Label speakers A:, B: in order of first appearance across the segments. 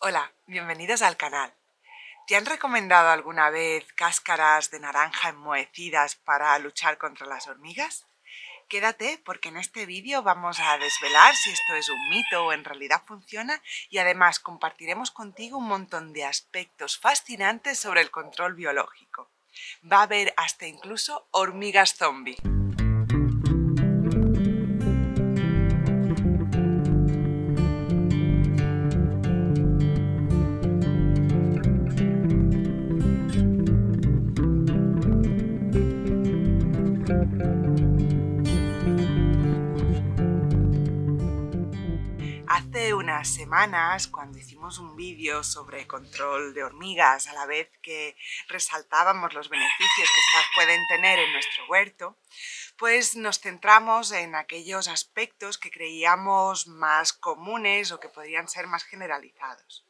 A: Hola, bienvenidos al canal. ¿Te han recomendado alguna vez cáscaras de naranja enmohecidas para luchar contra las hormigas? Quédate porque en este vídeo vamos a desvelar si esto es un mito o en realidad funciona y además compartiremos contigo un montón de aspectos fascinantes sobre el control biológico. Va a haber hasta incluso hormigas zombie. Hace unas semanas, cuando hicimos un vídeo sobre control de hormigas, a la vez que resaltábamos los beneficios que estas pueden tener en nuestro huerto, pues nos centramos en aquellos aspectos que creíamos más comunes o que podrían ser más generalizados.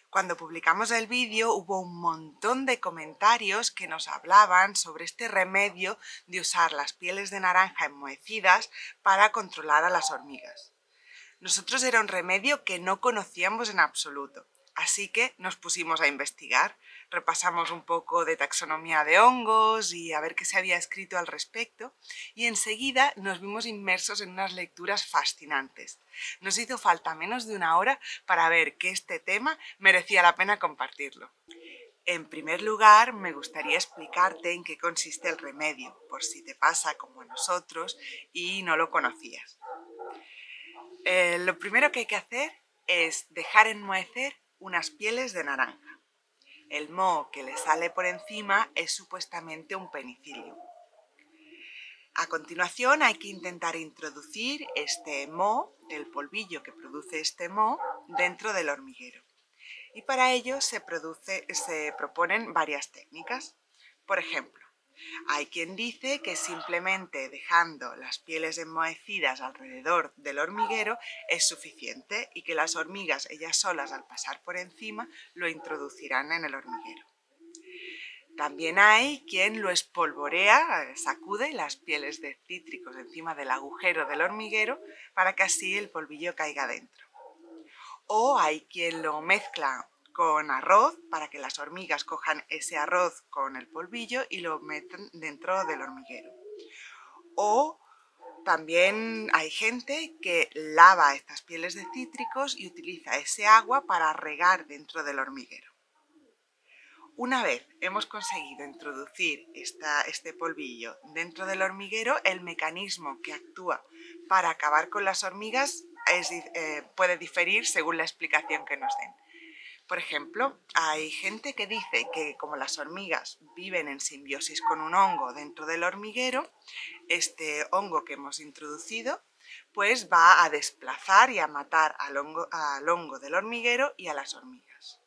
A: Cuando publicamos el vídeo hubo un montón de comentarios que nos hablaban sobre este remedio de usar las pieles de naranja enmohecidas para controlar a las hormigas. Nosotros era un remedio que no conocíamos en absoluto, así que nos pusimos a investigar, repasamos un poco de taxonomía de hongos y a ver qué se había escrito al respecto, y enseguida nos vimos inmersos en unas lecturas fascinantes. Nos hizo falta menos de una hora para ver que este tema merecía la pena compartirlo. En primer lugar, me gustaría explicarte en qué consiste el remedio, por si te pasa como a nosotros y no lo conocías. Lo primero que hay que hacer es dejar enmohecer unas pieles de naranja. El moho que le sale por encima es supuestamente un penicillium. A continuación hay que intentar introducir este moho, el polvillo que produce este moho, dentro del hormiguero. Y para ello se proponen varias técnicas. Por ejemplo, hay quien dice que simplemente dejando las pieles enmohecidas alrededor del hormiguero es suficiente y que las hormigas ellas solas al pasar por encima lo introducirán en el hormiguero. También hay quien lo espolvorea, sacude las pieles de cítricos encima del agujero del hormiguero para que así el polvillo caiga dentro. O hay quien lo mezcla con arroz para que las hormigas cojan ese arroz con el polvillo y lo metan dentro del hormiguero. O también hay gente que lava estas pieles de cítricos y utiliza ese agua para regar dentro del hormiguero. Una vez hemos conseguido introducir este polvillo dentro del hormiguero, el mecanismo que actúa para acabar con las hormigas puede diferir según la explicación que nos den. Por ejemplo, hay gente que dice que como las hormigas viven en simbiosis con un hongo dentro del hormiguero, este hongo que hemos introducido pues va a desplazar y a matar al hongo del hormiguero y a las hormigas.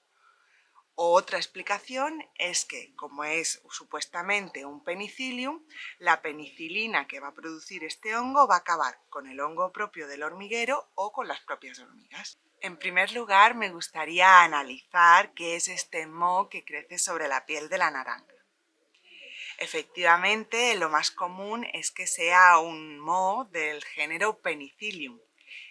A: Otra explicación es que, como es supuestamente un penicillium, la penicilina que va a producir este hongo va a acabar con el hongo propio del hormiguero o con las propias hormigas. En primer lugar, me gustaría analizar qué es este moho que crece sobre la piel de la naranja. Efectivamente, lo más común es que sea un moho del género Penicillium.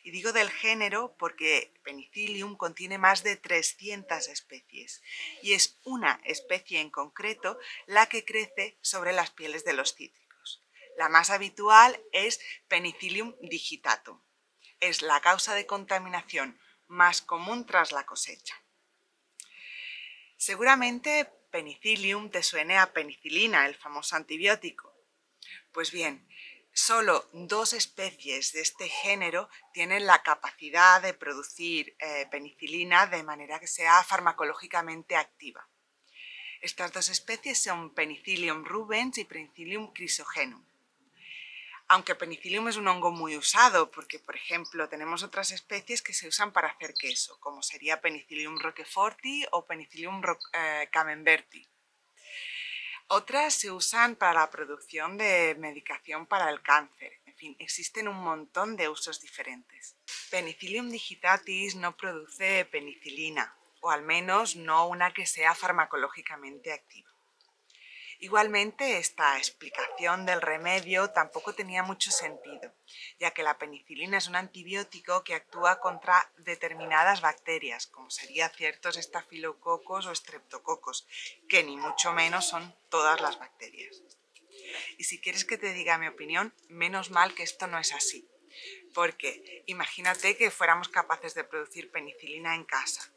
A: Y digo del género porque Penicillium contiene más de 300 especies y es una especie en concreto la que crece sobre las pieles de los cítricos. La más habitual es Penicillium digitatum. Es la causa de contaminación más común tras la cosecha. Seguramente Penicillium te suene a penicilina, el famoso antibiótico. Pues bien, solo 2 especies de este género tienen la capacidad de producir penicilina de manera que sea farmacológicamente activa. Estas 2 especies son Penicillium rubens y Penicillium chrysogenum. Aunque Penicillium es un hongo muy usado, porque por ejemplo tenemos otras especies que se usan para hacer queso, como sería Penicillium roqueforti o Penicillium camemberti. Otras se usan para la producción de medicación para el cáncer. En fin, existen un montón de usos diferentes. Penicillium digitatis no produce penicilina, o al menos no una que sea farmacológicamente activa. Igualmente, esta explicación del remedio tampoco tenía mucho sentido, ya que la penicilina es un antibiótico que actúa contra determinadas bacterias, como serían ciertos estafilococos o estreptococos, que ni mucho menos son todas las bacterias. Y si quieres que te diga mi opinión, menos mal que esto no es así, porque imagínate que fuéramos capaces de producir penicilina en casa.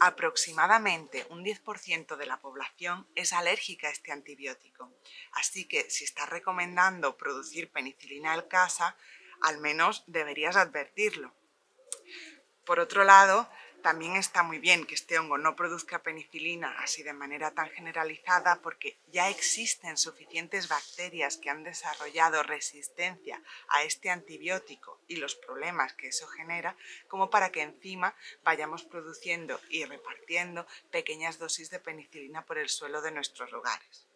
A: Aproximadamente un 10% de la población es alérgica a este antibiótico, así que si estás recomendando producir penicilina en casa, al menos deberías advertirlo. Por otro lado, también está muy bien que este hongo no produzca penicilina así de manera tan generalizada, porque ya existen suficientes bacterias que han desarrollado resistencia a este antibiótico y los problemas que eso genera, como para que encima vayamos produciendo y repartiendo pequeñas dosis de penicilina por el suelo de nuestros hogares.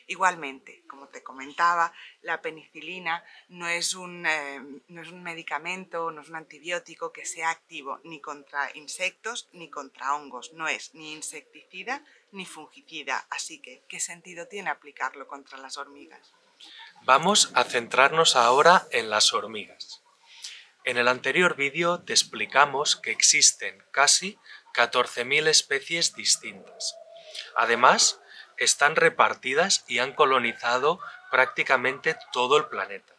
A: Igualmente, como te comentaba, la penicilina no es un medicamento, no es un antibiótico que sea activo ni contra insectos ni contra hongos. No es ni insecticida ni fungicida, así que ¿qué sentido tiene aplicarlo contra las hormigas?
B: Vamos a centrarnos ahora en las hormigas. En el anterior vídeo te explicamos que existen casi 14.000 especies distintas. Además, están repartidas y han colonizado prácticamente todo el planeta.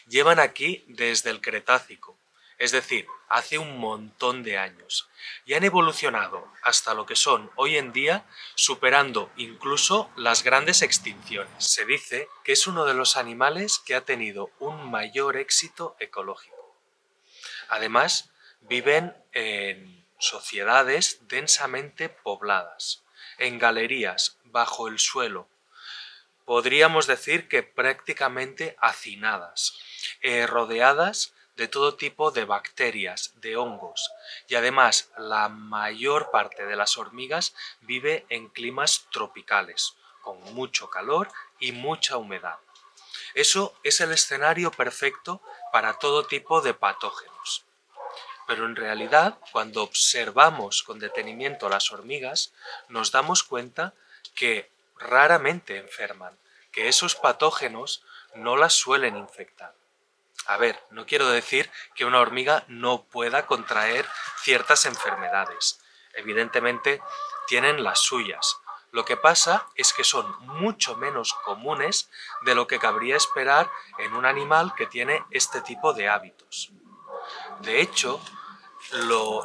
B: Llevan aquí desde el Cretácico, es decir, hace un montón de años, y han evolucionado hasta lo que son hoy en día, superando incluso las grandes extinciones. Se dice que es uno de los animales que ha tenido un mayor éxito ecológico. Además, viven en sociedades densamente pobladas, en galerías, bajo el suelo. Podríamos decir que prácticamente hacinadas, rodeadas de todo tipo de bacterias, de hongos, y además la mayor parte de las hormigas vive en climas tropicales, con mucho calor y mucha humedad. Eso es el escenario perfecto para todo tipo de patógenos. Pero en realidad, cuando observamos con detenimiento a las hormigas, nos damos cuenta que raramente enferman, que esos patógenos no las suelen infectar. A ver, no quiero decir que una hormiga no pueda contraer ciertas enfermedades. Evidentemente tienen las suyas. Lo que pasa es que son mucho menos comunes de lo que cabría esperar en un animal que tiene este tipo de hábitos. De hecho,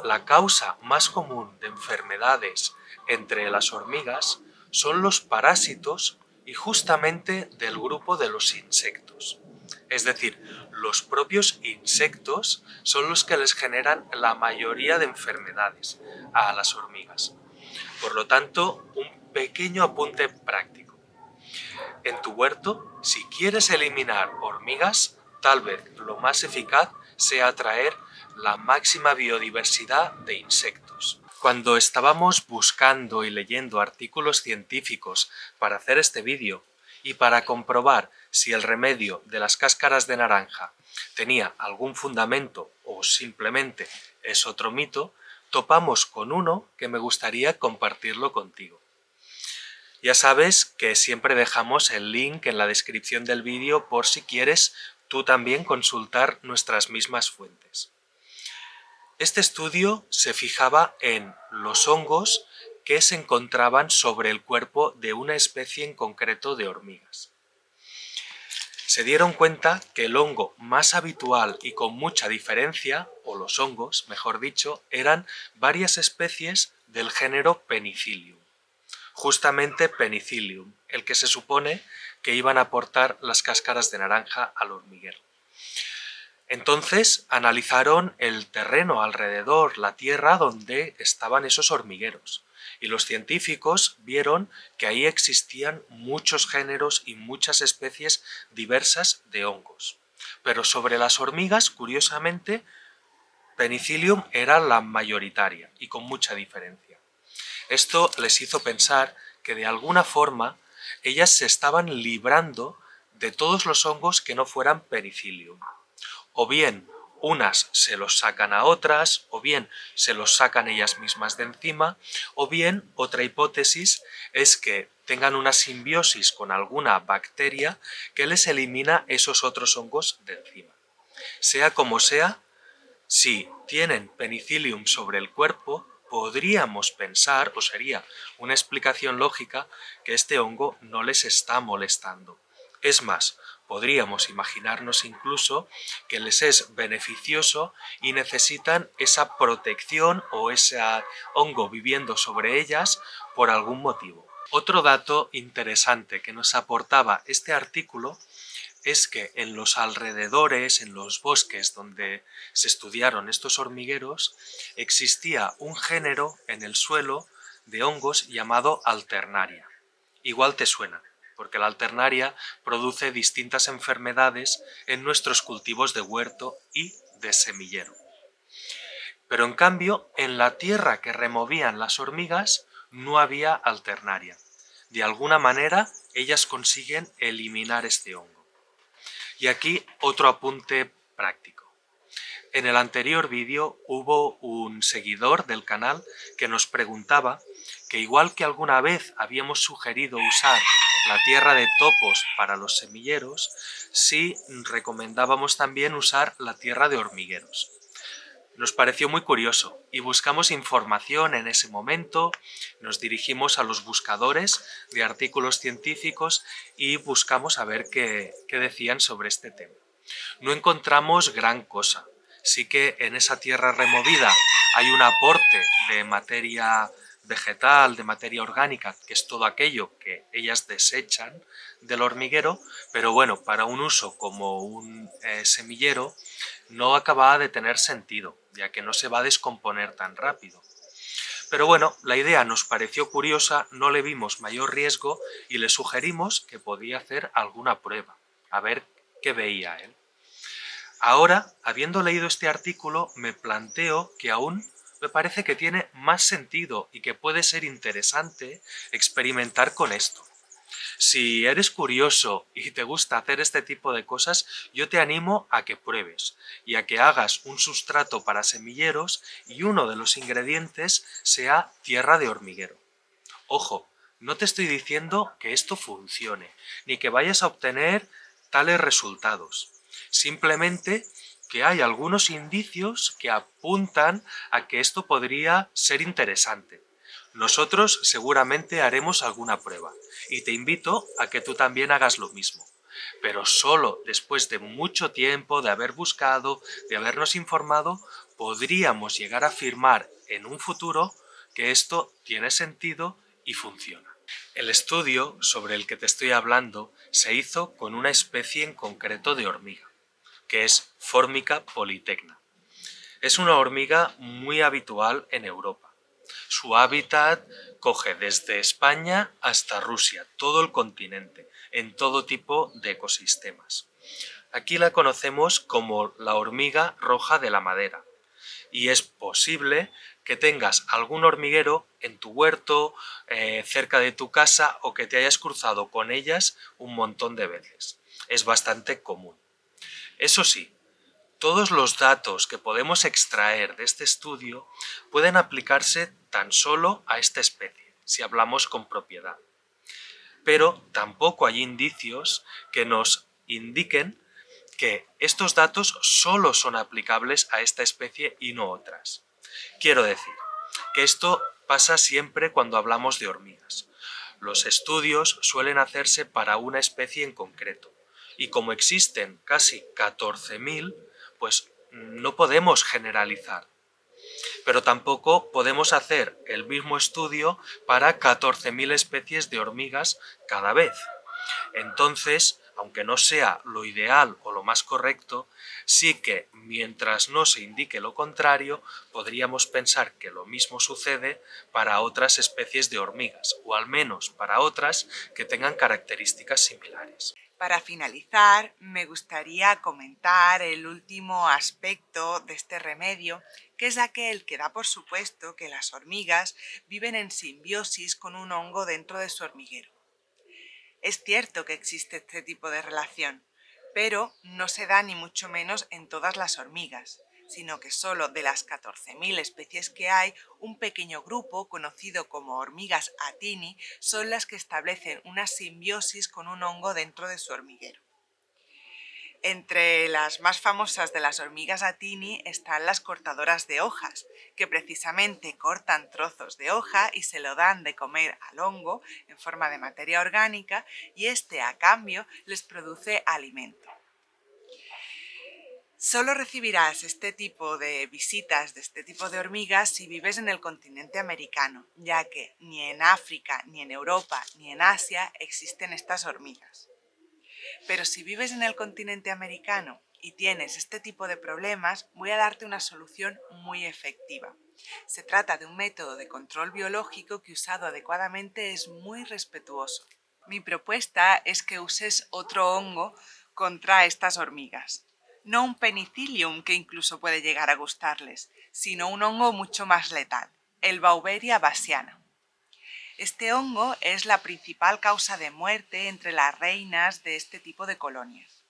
B: la causa más común de enfermedades entre las hormigas son los parásitos y justamente del grupo de los insectos. Es decir, los propios insectos son los que les generan la mayoría de enfermedades a las hormigas. Por lo tanto, un pequeño apunte práctico. En tu huerto, si quieres eliminar hormigas, tal vez lo más eficaz sea atraer la máxima biodiversidad de insectos. Cuando estábamos buscando y leyendo artículos científicos para hacer este vídeo y para comprobar si el remedio de las cáscaras de naranja tenía algún fundamento o simplemente es otro mito, topamos con uno que me gustaría compartirlo contigo. Ya sabes que siempre dejamos el link en la descripción del vídeo por si quieres tú también consultar nuestras mismas fuentes. Este estudio se fijaba en los hongos que se encontraban sobre el cuerpo de una especie en concreto de hormigas. Se dieron cuenta que el hongo más habitual y con mucha diferencia, o los hongos, mejor dicho, eran varias especies del género Penicillium. Justamente Penicillium, el que se supone que iban a aportar las cáscaras de naranja al hormiguero. Entonces analizaron el terreno alrededor, la tierra donde estaban esos hormigueros, y los científicos vieron que ahí existían muchos géneros y muchas especies diversas de hongos. Pero sobre las hormigas, curiosamente, Penicillium era la mayoritaria y con mucha diferencia. Esto les hizo pensar que de alguna forma ellas se estaban librando de todos los hongos que no fueran Penicillium. O bien unas se los sacan a otras, o bien se los sacan ellas mismas de encima, o bien otra hipótesis es que tengan una simbiosis con alguna bacteria que les elimina esos otros hongos de encima. Sea como sea, si tienen penicillium sobre el cuerpo, podríamos pensar, o sería una explicación lógica, que este hongo no les está molestando. Es más, podríamos imaginarnos incluso que les es beneficioso y necesitan esa protección o ese hongo viviendo sobre ellas por algún motivo. Otro dato interesante que nos aportaba este artículo es que en los alrededores, en los bosques donde se estudiaron estos hormigueros, existía un género en el suelo de hongos llamado Alternaria. Igual te suena, porque la Alternaria produce distintas enfermedades en nuestros cultivos de huerto y de semillero. Pero en cambio, en la tierra que removían las hormigas no había Alternaria. De alguna manera, ellas consiguen eliminar este hongo. Y aquí otro apunte práctico. En el anterior vídeo hubo un seguidor del canal que nos preguntaba que igual que alguna vez habíamos sugerido usar la tierra de topos para los semilleros, sí recomendábamos también usar la tierra de hormigueros. Nos pareció muy curioso y buscamos información en ese momento, nos dirigimos a los buscadores de artículos científicos y buscamos a ver qué decían sobre este tema. No encontramos gran cosa. Sí que en esa tierra removida hay un aporte de materia vegetal, de materia orgánica, que es todo aquello que ellas desechan del hormiguero, pero bueno, para un uso como un semillero no acababa de tener sentido, ya que no se va a descomponer tan rápido. Pero bueno, la idea nos pareció curiosa, no le vimos mayor riesgo y le sugerimos que podía hacer alguna prueba, a ver qué veía él. Ahora, habiendo leído este artículo, me planteo que aún me parece que tiene más sentido y que puede ser interesante experimentar con esto. Si eres curioso y te gusta hacer este tipo de cosas, yo te animo a que pruebes y a que hagas un sustrato para semilleros y uno de los ingredientes sea tierra de hormiguero. Ojo, no te estoy diciendo que esto funcione, ni que vayas a obtener tales resultados. Simplemente que hay algunos indicios que apuntan a que esto podría ser interesante. Nosotros seguramente haremos alguna prueba y te invito a que tú también hagas lo mismo, pero solo después de mucho tiempo, de haber buscado, de habernos informado, podríamos llegar a afirmar en un futuro que esto tiene sentido y funciona. El estudio sobre el que te estoy hablando se hizo con una especie en concreto de hormiga, que es Formica polytechna. Es una hormiga muy habitual en Europa. Su hábitat coge desde España hasta Rusia, todo el continente, en todo tipo de ecosistemas. Aquí la conocemos como la hormiga roja de la madera, y es posible que tengas algún hormiguero en tu huerto, cerca de tu casa, o que te hayas cruzado con ellas un montón de veces. Es bastante común. Eso sí, todos los datos que podemos extraer de este estudio pueden aplicarse tan solo a esta especie, si hablamos con propiedad. Pero tampoco hay indicios que nos indiquen que estos datos solo son aplicables a esta especie y no otras. Quiero decir que esto pasa siempre cuando hablamos de hormigas. Los estudios suelen hacerse para una especie en concreto, y como existen casi 14.000, pues no podemos generalizar. Pero tampoco podemos hacer el mismo estudio para 14.000 especies de hormigas cada vez. Entonces, aunque no sea lo ideal o lo más correcto, sí que mientras no se indique lo contrario, podríamos pensar que lo mismo sucede para otras especies de hormigas, o al menos para otras que tengan características similares.
A: Para finalizar, me gustaría comentar el último aspecto de este remedio, que es aquel que da por supuesto que las hormigas viven en simbiosis con un hongo dentro de su hormiguero. Es cierto que existe este tipo de relación, pero no se da ni mucho menos en todas las hormigas. sino que solo de las 14.000 especies que hay, un pequeño grupo, conocido como hormigas Atini, son las que establecen una simbiosis con un hongo dentro de su hormiguero. Entre las más famosas de las hormigas Atini están las cortadoras de hojas, que precisamente cortan trozos de hoja y se lo dan de comer al hongo en forma de materia orgánica, y este a cambio les produce alimento. Solo recibirás este tipo de visitas de este tipo de hormigas si vives en el continente americano, ya que ni en África, ni en Europa, ni en Asia existen estas hormigas. Pero si vives en el continente americano y tienes este tipo de problemas, voy a darte una solución muy efectiva. Se trata de un método de control biológico que, usado adecuadamente, es muy respetuoso. Mi propuesta es que uses otro hongo contra estas hormigas. No un penicillium, que incluso puede llegar a gustarles, sino un hongo mucho más letal, el Beauveria bassiana. Este hongo es la principal causa de muerte entre las reinas de este tipo de colonias.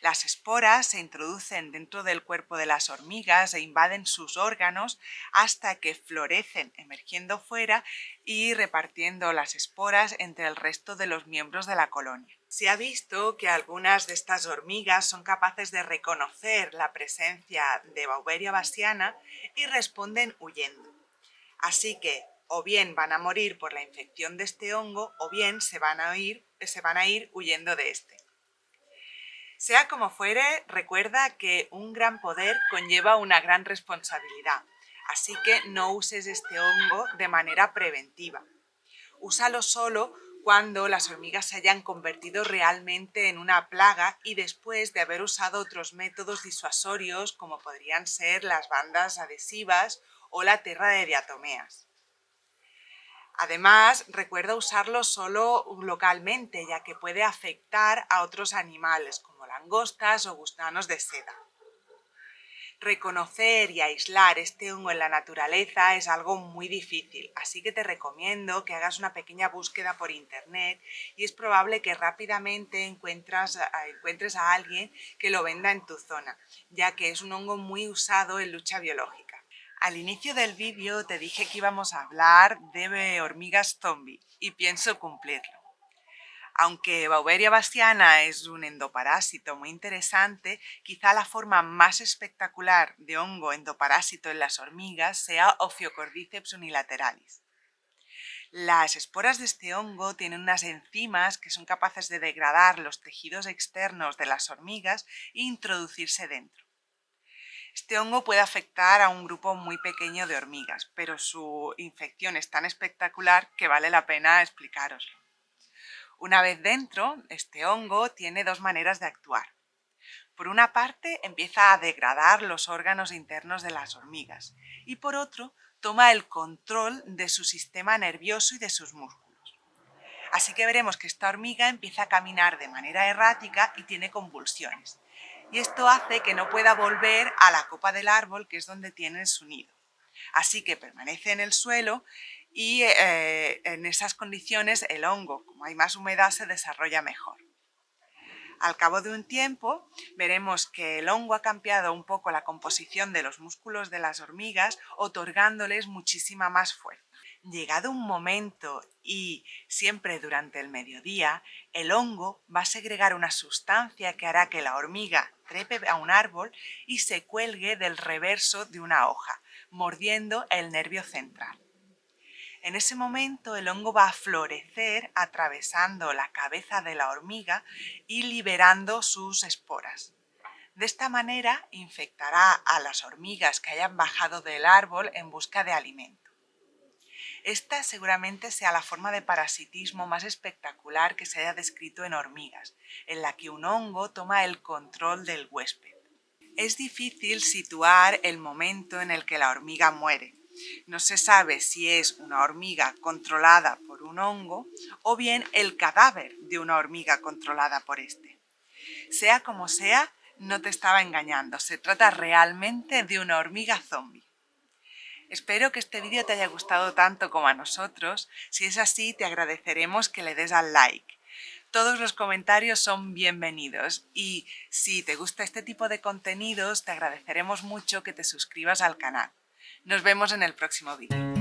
A: Las esporas se introducen dentro del cuerpo de las hormigas e invaden sus órganos hasta que florecen, emergiendo fuera y repartiendo las esporas entre el resto de los miembros de la colonia. Se ha visto que algunas de estas hormigas son capaces de reconocer la presencia de Beauveria bassiana y responden huyendo. Así que o bien van a morir por la infección de este hongo, o bien se van a ir huyendo de este. Sea como fuere, recuerda que un gran poder conlleva una gran responsabilidad, así que no uses este hongo de manera preventiva. Úsalo solo cuando las hormigas se hayan convertido realmente en una plaga y después de haber usado otros métodos disuasorios, como podrían ser las bandas adhesivas o la terra de diatomeas. Además, recuerda usarlo solo localmente, ya que puede afectar a otros animales, como langostas o gusanos de seda. Reconocer y aislar este hongo en la naturaleza es algo muy difícil, así que te recomiendo que hagas una pequeña búsqueda por internet y es probable que rápidamente encuentres a alguien que lo venda en tu zona, ya que es un hongo muy usado en lucha biológica. Al inicio del vídeo te dije que íbamos a hablar de hormigas zombie y pienso cumplirlo. Aunque Beauveria bassiana es un endoparásito muy interesante, quizá la forma más espectacular de hongo endoparásito en las hormigas sea Ophiocordyceps unilateralis. Las esporas de este hongo tienen unas enzimas que son capaces de degradar los tejidos externos de las hormigas e introducirse dentro. Este hongo puede afectar a un grupo muy pequeño de hormigas, pero su infección es tan espectacular que vale la pena explicároslo. Una vez dentro, este hongo tiene dos maneras de actuar. Por una parte, empieza a degradar los órganos internos de las hormigas y por otro, toma el control de su sistema nervioso y de sus músculos. Así que veremos que esta hormiga empieza a caminar de manera errática y tiene convulsiones. Y esto hace que no pueda volver a la copa del árbol, que es donde tiene su nido. Así que permanece en el suelo y en esas condiciones el hongo, como hay más humedad, se desarrolla mejor. Al cabo de un tiempo veremos que el hongo ha cambiado un poco la composición de los músculos de las hormigas, otorgándoles muchísima más fuerza. Llegado un momento y siempre durante el mediodía, el hongo va a segregar una sustancia que hará que la hormiga trepe a un árbol y se cuelgue del reverso de una hoja, mordiendo el nervio central. En ese momento el hongo va a florecer atravesando la cabeza de la hormiga y liberando sus esporas. De esta manera infectará a las hormigas que hayan bajado del árbol en busca de alimento. Esta seguramente sea la forma de parasitismo más espectacular que se haya descrito en hormigas, en la que un hongo toma el control del huésped. Es difícil situar el momento en el que la hormiga muere. No se sabe si es una hormiga controlada por un hongo o bien el cadáver de una hormiga controlada por este. Sea como sea, no te estaba engañando, se trata realmente de una hormiga zombie. Espero que este vídeo te haya gustado tanto como a nosotros. Si es así, te agradeceremos que le des al like. Todos los comentarios son bienvenidos y si te gusta este tipo de contenidos te agradeceremos mucho que te suscribas al canal. Nos vemos en el próximo vídeo.